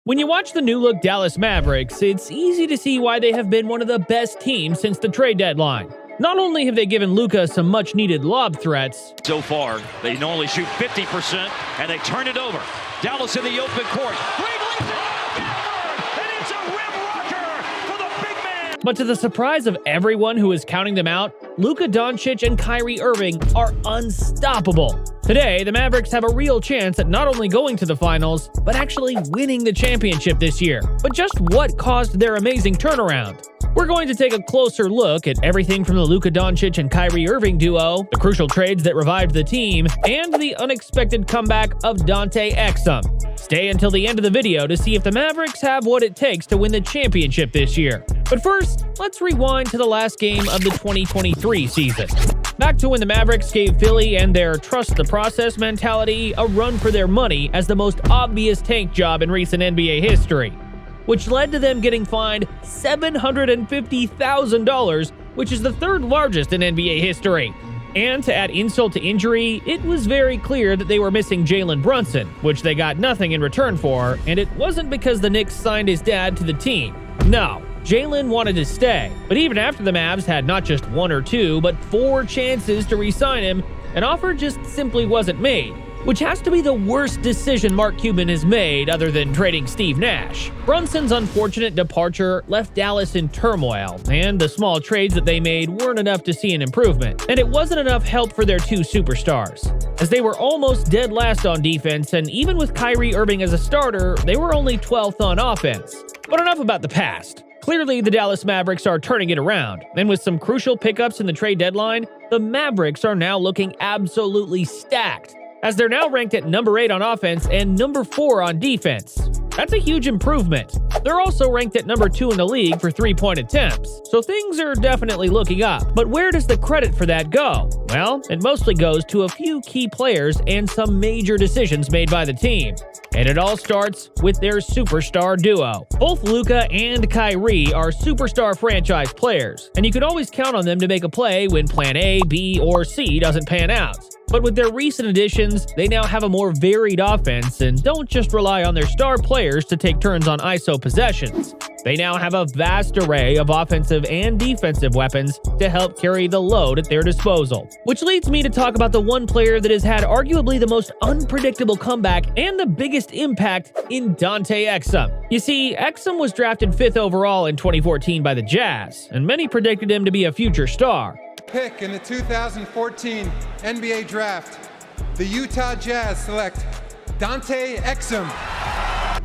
When you watch the new-look Dallas Mavericks, it's easy to see why they have been one of the best teams since the trade deadline. Not only have they given Luka some much-needed lob threats, so far, they normally shoot 50%, and they turn it over. Dallas in the open court. And it's a rim rocker for the big man. But to the surprise of everyone who is counting them out, Luka, Doncic, and Kyrie Irving are unstoppable. Today, the Mavericks have a real chance at not only going to the finals, but actually winning the championship this year. But just what caused their amazing turnaround? We're going to take a closer look at everything from the Luka Doncic and Kyrie Irving duo, the crucial trades that revived the team, and the unexpected comeback of Dante Exum. Stay until the end of the video to see if the Mavericks have what it takes to win the championship this year. But first, let's rewind to the last game of the 2023 season. Back to when the Mavericks gave Philly and their trust the process mentality a run for their money as the most obvious tank job in recent NBA history, which led to them getting fined $750,000, which is the third largest in NBA history. And to add insult to injury, it was very clear that they were missing Brunson, which they got nothing in return for, and it wasn't because the Knicks signed his dad to the team. No, Jalen wanted to stay, but even after the Mavs had not just one or two, but 4 chances to re-sign him, an offer just simply wasn't made, which has to be the worst decision Mark Cuban has made other than trading Steve Nash. Brunson's unfortunate departure left Dallas in turmoil, and the small trades that they made weren't enough to see an improvement, and it wasn't enough help for their 2 superstars, as they were almost dead last on defense, and even with Kyrie Irving as a starter, they were only 12th on offense. But enough about the past. Clearly, the Dallas Mavericks are turning it around, and with some crucial pickups in the trade deadline, the Mavericks are now looking absolutely stacked, as they're now ranked at number 8 on offense and number 4 on defense. That's a huge improvement. They're also ranked at number 2 in the league for 3-point attempts, so things are definitely looking up. But where does the credit for that go? Well, it mostly goes to a few key players and some major decisions made by the team. And it all starts with their superstar duo. Both Luka and Kyrie are superstar franchise players, and you can always count on them to make a play when plan A, B, or C doesn't pan out. But with their recent additions, they now have a more varied offense and don't just rely on their star players to take turns on ISO possessions. They now have a vast array of offensive and defensive weapons to help carry the load at their disposal. Which leads me to talk about the one player that has had arguably the most unpredictable comeback and the biggest impact in Dante Exum. You see, Exum was drafted 5th overall in 2014 by the Jazz, and many predicted him to be a future star. Pick in the 2014 NBA Draft, the Utah Jazz select Dante Exum.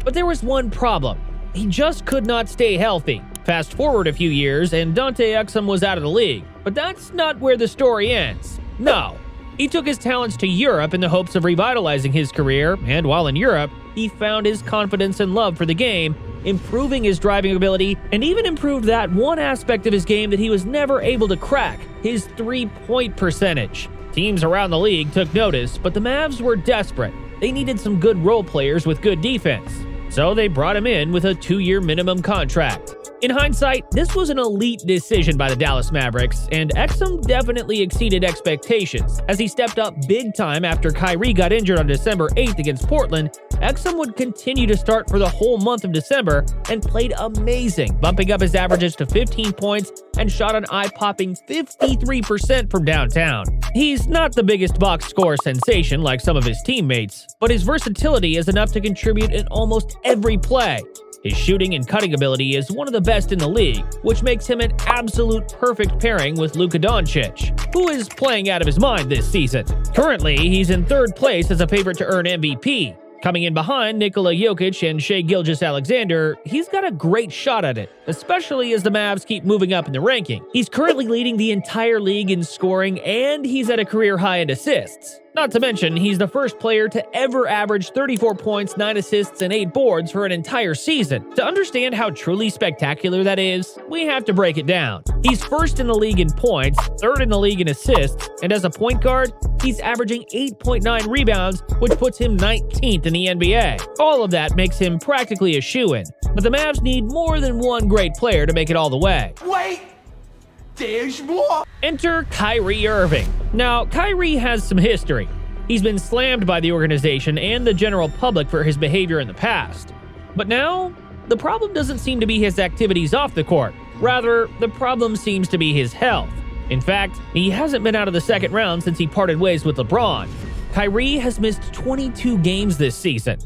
But there was one problem. He just could not stay healthy. Fast forward a few years, and Dante Exum was out of the league. But that's not where the story ends. No. He took his talents to Europe in the hopes of revitalizing his career, and while in Europe, he found his confidence and love for the game, improving his driving ability, and even improved that one aspect of his game that he was never able to crack, his 3-point percentage. Teams around the league took notice, but the Mavs were desperate. They needed some good role players with good defense, so they brought him in with a 2-year minimum contract. In hindsight, this was an elite decision by the Dallas Mavericks, and Exum definitely exceeded expectations. As he stepped up big time after Kyrie got injured on December 8th against Portland, Exum would continue to start for the whole month of December and played amazing, bumping up his averages to 15 points and shot an eye-popping 53% from downtown. He's not the biggest box score sensation like some of his teammates, but his versatility is enough to contribute in almost every play. His shooting and cutting ability is one of the best in the league, which makes him an absolute perfect pairing with Luka Doncic, who is playing out of his mind this season. Currently, he's in 3rd place as a favorite to earn MVP. Coming in behind Nikola Jokic and Shai Gilgeous-Alexander, he's got a great shot at it, especially as the Mavs keep moving up in the ranking. He's currently leading the entire league in scoring, and he's at a career high in assists. Not to mention, he's the first player to ever average 34 points, 9 assists, and 8 boards for an entire season. To understand how truly spectacular that is, we have to break it down. He's 1st in the league in points, 3rd in the league in assists, and as a point guard, he's averaging 8.9 rebounds, which puts him 19th in the NBA. All of that makes him practically a shoo-in, but the Mavs need more than one great player to make it all the way. Wait! There's more! Enter Kyrie Irving. Now, Kyrie has some history. He's been slammed by the organization and the general public for his behavior in the past. But now, the problem doesn't seem to be his activities off the court. Rather, the problem seems to be his health. In fact, he hasn't been out of the second round since he parted ways with LeBron. Kyrie has missed 22 games this season.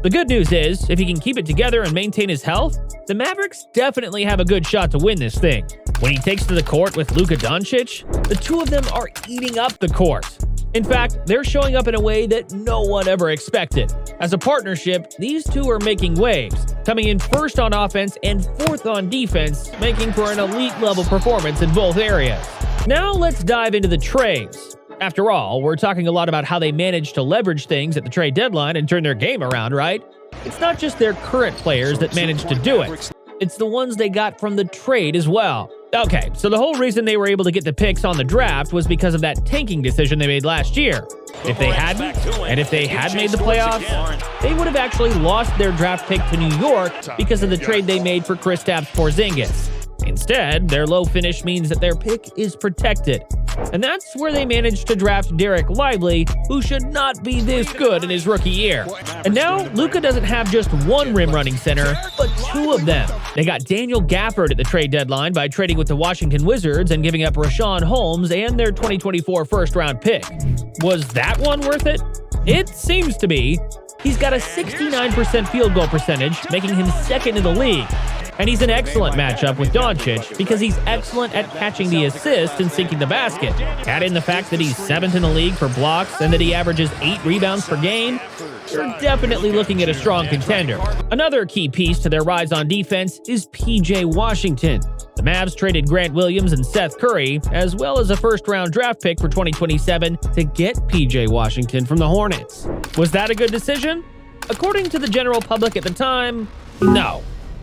The good news is, if he can keep it together and maintain his health, the Mavericks definitely have a good shot to win this thing. When he takes to the court with Luka Doncic, the two of them are eating up the court. In fact, they're showing up in a way that no one ever expected. As a partnership, these two are making waves, coming in first on offense and fourth on defense, making for an elite-level performance in both areas. Now let's dive into the trades. After all, we're talking a lot about how they managed to leverage things at the trade deadline and turn their game around, right? It's not just their current players that managed to do it. It's the ones they got from the trade as well. Okay, so the whole reason they were able to get the picks on the draft was because of that tanking decision they made last year. If they hadn't, and if they had made the playoffs, they would have actually lost their draft pick to New York because of the trade they made for Kristaps Porzingis. Instead, their low finish means that their pick is protected. And that's where they managed to draft Derek Lively, who should not be this good in his rookie year. And now, Luka doesn't have just one rim-running center, but two of them. They got Daniel Gafford at the trade deadline by trading with the Washington Wizards and giving up Rashawn Holmes and their 2024 first-round pick. Was that one worth it? It seems to be. He's got a 69% field goal percentage, making him second in the league. And he's an excellent matchup with Doncic because he's excellent at catching the assist and sinking the basket. Add in the fact that he's 7th in the league for blocks and that he averages 8 rebounds per game, you're definitely looking at a strong contender. Another key piece to their rise on defense is PJ Washington. The Mavs traded Grant Williams and Seth Curry, as well as a first-round draft pick for 2027 to get PJ Washington from the Hornets. Was that a good decision? According to the general public at the time, no.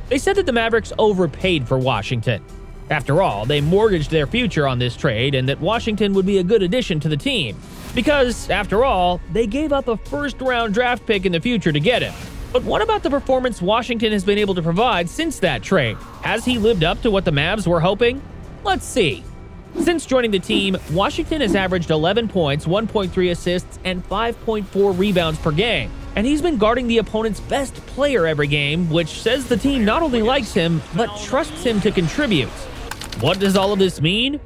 They said that the Mavericks overpaid for Washington. After all, they mortgaged their future on this trade and that Washington would be a good addition to the team. Because, after all, they gave up a first-round draft pick in the future to get him. But what about the performance Washington has been able to provide since that trade? Has he lived up to what the Mavs were hoping? Let's see. Since joining the team, Washington has averaged 11 points, 1.3 assists, and 5.4 rebounds per game. And he's been guarding the opponent's best player every game, which says the team not only likes him, but trusts him to contribute. What does all of this mean?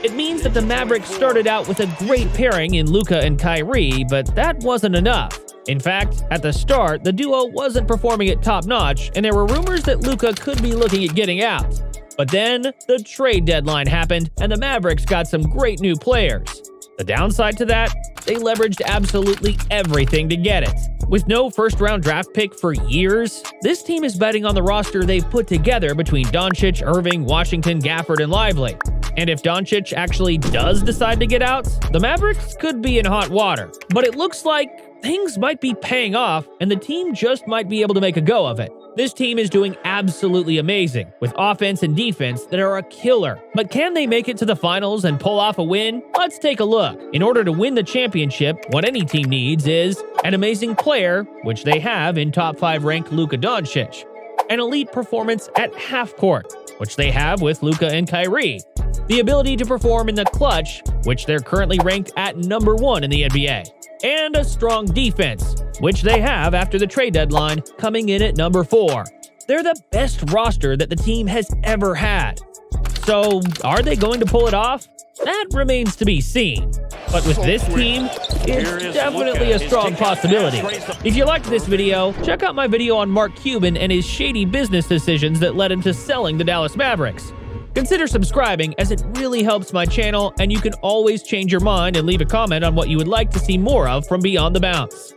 It means that the Mavericks started out with a great pairing in Luka and Kyrie, but that wasn't enough. In fact, at the start, the duo wasn't performing at top-notch, and there were rumors that Luka could be looking at getting out. But then, the trade deadline happened, and the Mavericks got some great new players. The downside to that? They leveraged absolutely everything to get it. With no first-round draft pick for years, this team is betting on the roster they've put together between Doncic, Irving, Washington, Gafford, and Lively. And if Doncic actually does decide to get out, the Mavericks could be in hot water. But it looks like things might be paying off, and the team just might be able to make a go of it. This team is doing absolutely amazing, with offense and defense that are a killer. But can they make it to the finals and pull off a win? Let's take a look. In order to win the championship, what any team needs is an amazing player, which they have in top 5 ranked Luka Doncic, an elite performance at half court, which they have with Luka and Kyrie, the ability to perform in the clutch, which they're currently ranked at number 1 in the NBA, and a strong defense, which they have after the trade deadline, coming in at number 4. They're the best roster that the team has ever had. So, are they going to pull it off? That remains to be seen. But with this team, it's definitely a strong possibility. If you liked this video, check out my video on Mark Cuban and his shady business decisions that led him to selling the Dallas Mavericks. Consider subscribing, as it really helps my channel, and you can always change your mind and leave a comment on what you would like to see more of from Beyond the Bounce.